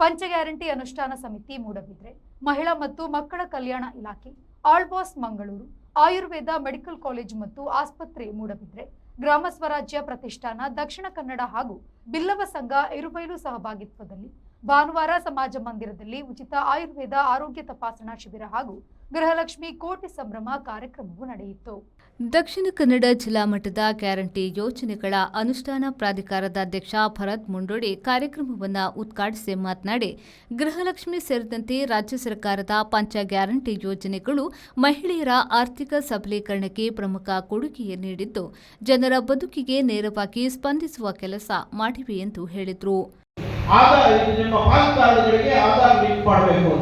ಪಂಚ ಗ್ಯಾರಂಟಿ ಅನುಷ್ಠಾನ ಸಮಿತಿ ಮೂಡಬಿದ್ರೆ, ಮಹಿಳಾ ಮತ್ತು ಮಕ್ಕಳ ಕಲ್ಯಾಣ ಇಲಾಖೆ, ಆಳ್ವಾಸ್ ಮಂಗಳೂರು, ಆಯುರ್ವೇದ ಮೆಡಿಕಲ್ ಕಾಲೇಜು ಮತ್ತು ಆಸ್ಪತ್ರೆ ಮೂಡಬಿದ್ರೆ, ಗ್ರಾಮ ಸ್ವರಾಜ್ಯ ಪ್ರತಿಷ್ಠಾನ ದಕ್ಷಿಣ ಕನ್ನಡ ಹಾಗೂ ಬಿಲ್ಲವ ಸಂಘ ಇರುಬೈಲು ಸಹಭಾಗಿತ್ವದಲ್ಲಿ ಭಾನುವಾರ ಸಮಾಜ ಮಂದಿರದಲ್ಲಿ ಉಚಿತ ಆಯುರ್ವೇದ ಆರೋಗ್ಯ ತಪಾಸಣಾ ಶಿಬಿರ ಹಾಗೂ ಗೃಹಲಕ್ಷ್ಮಿ ಕೋಟಿ ಸಂಭ್ರಮ ಕಾರ್ಯಕ್ರಮವು ನಡೆಯಿತು. ದಕ್ಷಿಣ ಕನ್ನಡ ಜಿಲ್ಲಾ ಮಟ್ಟದ ಗ್ಯಾರಂಟಿ ಯೋಜನೆಗಳ ಅನುಷ್ಠಾನ ಪ್ರಾಧಿಕಾರದ ಅಧ್ಯಕ್ಷ ಭರತ್ ಮುಂಡೋಡಿ ಕಾರ್ಯಕ್ರಮವನ್ನು ಉದ್ಘಾಟಿಸಿ ಮಾತನಾಡಿ, ಗೃಹಲಕ್ಷ್ಮಿ ಸೇರಿದಂತೆ ರಾಜ್ಯ ಸರ್ಕಾರದ ಪಂಚ ಗ್ಯಾರಂಟಿ ಯೋಜನೆಗಳು ಮಹಿಳೆಯರ ಆರ್ಥಿಕ ಸಬಲೀಕರಣಕ್ಕೆ ಪ್ರಮುಖ ಕೊಡುಗೆ ನೀಡಿದ್ದು, ಜನರ ಬದುಕಿಗೆ ನೇರವಾಗಿ ಸ್ಪಂದಿಸುವ ಕೆಲಸ ಮಾಡಿವೆ ಎಂದು ಹೇಳಿದರು. ನಿಮ್ಮ ಪಾನ್ ಕಾರ್ಡ್ಗಳಿಗೆ ಆಧಾರ್ ಲಿಂಕ್ ಮಾಡಬೇಕು.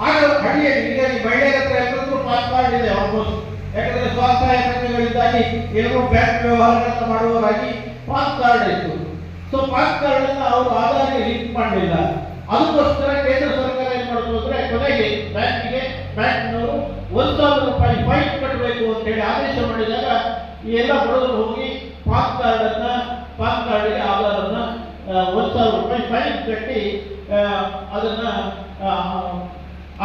ಆಗ ಹಳ್ಳಿಯಲ್ಲಿ ಈಗ ಮಹಿಳೆಯರ ಹತ್ರ ಎಲ್ಲರೂ ಪಾನ್ ಕಾರ್ಡ್ ಇದೆ ಆಲ್ಮೋಸ್ಟ್. ಯಾಕಂದ್ರೆ ಸ್ವಸಹಾಯ ಸಂಘಗಳಿಂದಾಗಿ ಎಲ್ಲರೂ ಬ್ಯಾಂಕ್ ವ್ಯವಹಾರಗಳನ್ನು ಮಾಡುವವರಾಗಿ ಪಾನ್ ಕಾರ್ಡ್ ಇತ್ತು. ಸೊ ಪಾನ್ ಕಾರ್ಡ್ ಅನ್ನು ಅವರು ಆಧಾರ್ಗೆ ಲಿಂಕ್ ಮಾಡಲಿಲ್ಲ. ಅದಕ್ಕೋಸ್ಕರ ಕೇಂದ್ರ ಸರ್ಕಾರ ಏನ್ ಮಾಡಿದ್ರು ಅಂದ್ರೆ ಕೊನೆಗೆ ಬ್ಯಾಂಕ್ನವರು 1,000 ರೂಪಾಯಿ ಫೈನ್ ಕಟ್ಟಬೇಕು ಅಂತ ಹೇಳಿ ಆದೇಶ ಮಾಡಿದಾಗ ಈ ಎಲ್ಲ ಬಡವರು ಹೋಗಿ ಪಾನ್ ಕಾರ್ಡ್ಗೆ ಆಧಾರನ್ನ 1,000 ರೂಪಾಯಿ ಫೈನ್ ಕಟ್ಟಿ ಅದನ್ನ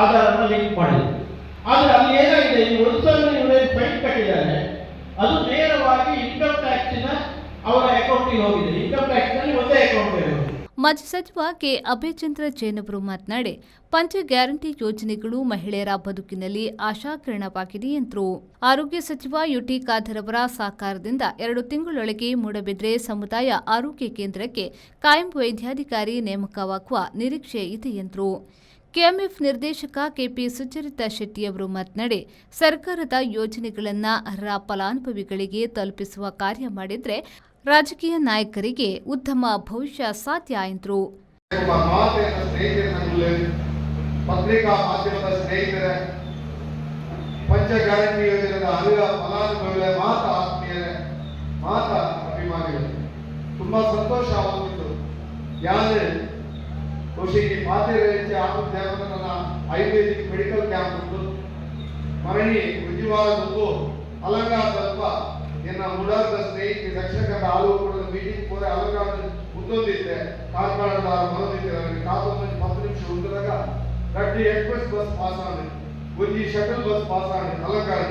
ಆಧಾರನ ಲಿಂಕ್ ಮಾಡಿದ್ರು. ಆದ್ರೆ ಅಲ್ಲಿ ಏನಾಗಿದೆ, ಈ 1,000 ಫೈನ್ ಕಟ್ಟಿದ್ದಾರೆ, ಅದು ನೇರವಾಗಿ ಇನ್ಕಮ್ ಟ್ಯಾಕ್ಸಿನ ಅವರ ಅಕೌಂಟಿಗೆ ಹೋಗಿದೆ. ಇನ್ಕಮ್ ಟ್ಯಾಕ್ಸ್ ನಲ್ಲಿ ಒಂದೇ ಅಕೌಂಟ್ ಇದೆ. ಮಾಜಿ ಸಚಿವ ಕೆ ಅಭಯಚಂದ್ರ ಜೈನ್ ಅವರು ಮಾತನಾಡಿ, ಪಂಚ ಗ್ಯಾರಂಟಿ ಯೋಜನೆಗಳು ಮಹಿಳೆಯರ ಬದುಕಿನಲ್ಲಿ ಆಶಾಕಿರಣವಾಗಿದೆ ಎಂದರು. ಆರೋಗ್ಯ ಸಚಿವ ಯುಟಿ ಖಾದರ್ ಅವರ ಸಹಕಾರದಿಂದ 2 ತಿಂಗಳೊಳಗೆ ಮೂಡಬಿದ್ರೆ ಸಮುದಾಯ ಆರೋಗ್ಯ ಕೇಂದ್ರಕ್ಕೆ ಕಾಯಂ ವೈದ್ಯಾಧಿಕಾರಿ ನೇಮಕವಾಗುವ ನಿರೀಕ್ಷೆ ಇದೆ ಎಂದರು. ಕೆಎಂಎಫ್ ನಿರ್ದೇಶಕ ಕೆಪಿ ಸುಚರಿತಾ ಶೆಟ್ಟಿ ಅವರು ಮಾತನಾಡಿ, ಸರ್ಕಾರದ ಯೋಜನೆಗಳನ್ನು ಅರ್ಹ ಫಲಾನುಭವಿಗಳಿಗೆ ತಲುಪಿಸುವ ಕಾರ್ಯ ಮಾಡಿದರೆ ರಾಜಕೀಯ ನಾಯಕರಿಗೆ ಉತ್ತಮ ಭವಿಷ್ಯ ಸಾಧ್ಯ ಎಂದರು. ಪತ್ರಿಕಾ ಮಾಧ್ಯಮದ ಸ್ನೇಹಿತರೆ, ಪಂಚ ಗ್ಯಾರಂಟಿ ಯೋಜನೆಯ ಅರ್ಹ ಫಲಾನುಭವಿಗಳ ಮಾತ್ರ ಆತ್ಮೀಯರೇ, ಮಾತ್ರ ಅಭಿಮಾನಿಗಳು, ತುಂಬಾ ಸಂತೋಷ ಆಗುತ್ತಿತ್ತು. ಯಾರು ಖುಷಿಗೆ ಪಾತ್ರೆ ಆಗುತ್ತೇವನ್ನ ಆಯುರ್ವೇದಿಕ್ ಮೆಡಿಕಲ್ ಕ್ಯಾಂಪ್ ಉಂಟು, ಮರಣಿ ಉಜ್ಜುವಾರದ್ದು ಅಲಂಕಾರ ಸ್ವಲ್ಪ ಎನ್ನ ಮುಡಾದ ಸ್ನೇಹಿತ ದಕ್ಷಿಣ ಕನ್ನಡ ಆಲೂಕೂಡದ ಮೀಟಿಂಗ್ ಪೂರ ಅಲಂಕಾರ ಮುಂದೊಂದಿದ್ದೆ ಕಾರ್ಕಳದ ಮನೋದಿದ್ದೆ. ನನಗೆ ಕಾದೊಂದು 10 ನಿಮಿಷ ಉಂಟಾಗ ಗಡ್ಡಿ ಎಕ್ಸ್ಪ್ರೆಸ್ ಬಸ್ ಪಾಸ್ ಆಗಿದೆ, ಗುಂಜಿ ಶಟಲ್ ಬಸ್ ಪಾಸ್ ಆಗಿದೆ ಅಲಂಕಾರ.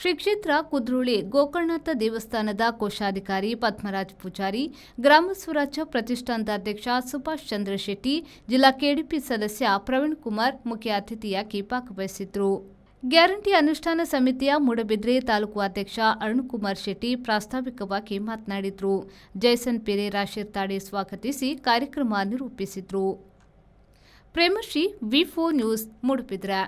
ಶ್ರೀ ಕ್ಷೇತ್ರ ಕುದ್ರೋಳಿ ಗೋಕರ್ಣನಾಥ ದೇವಸ್ಥಾನದ ಕೋಶಾಧಿಕಾರಿ ಪದ್ಮರಾಜ್ ಪೂಜಾರಿ, ಗ್ರಾಮ ಸ್ವರಾಜ್ಯ ಪ್ರತಿಷ್ಠಾನದ ಅಧ್ಯಕ್ಷ ಸುಭಾಷ್ ಚಂದ್ರ ಶೆಟ್ಟಿ, ಜಿಲ್ಲಾ ಕೆಡಿಪಿ ಸದಸ್ಯ ಪ್ರವೀಣ್ ಕುಮಾರ್ ಮುಖ್ಯ ಅತಿಥಿಯಾಗಿ ಭಾಗವಹಿಸಿದ್ರು. ಗ್ಯಾರಂಟಿ ಅನುಷ್ಠಾನ ಸಮಿತಿಯ ಮೂಡಬಿದ್ರೆ ತಾಲೂಕು ಅಧ್ಯಕ್ಷ ಅರುಣ್ಕುಮಾರ್ ಶೆಟ್ಟಿ ಪ್ರಾಸ್ತಾವಿಕವಾಗಿ ಮಾತನಾಡಿದರು. ಜೈಸನ್ ಪೆರೇರಾ ಶಿರ್ತಾಡೆ ಸ್ವಾಗತಿಸಿ ಕಾರ್ಯಕ್ರಮ ನಿರೂಪಿಸಿದರು. ಪ್ರೇಮಶ್ರೀ, ವಿ4 ನ್ಯೂಸ್, ಮೂಡಬಿದ್ರೆ.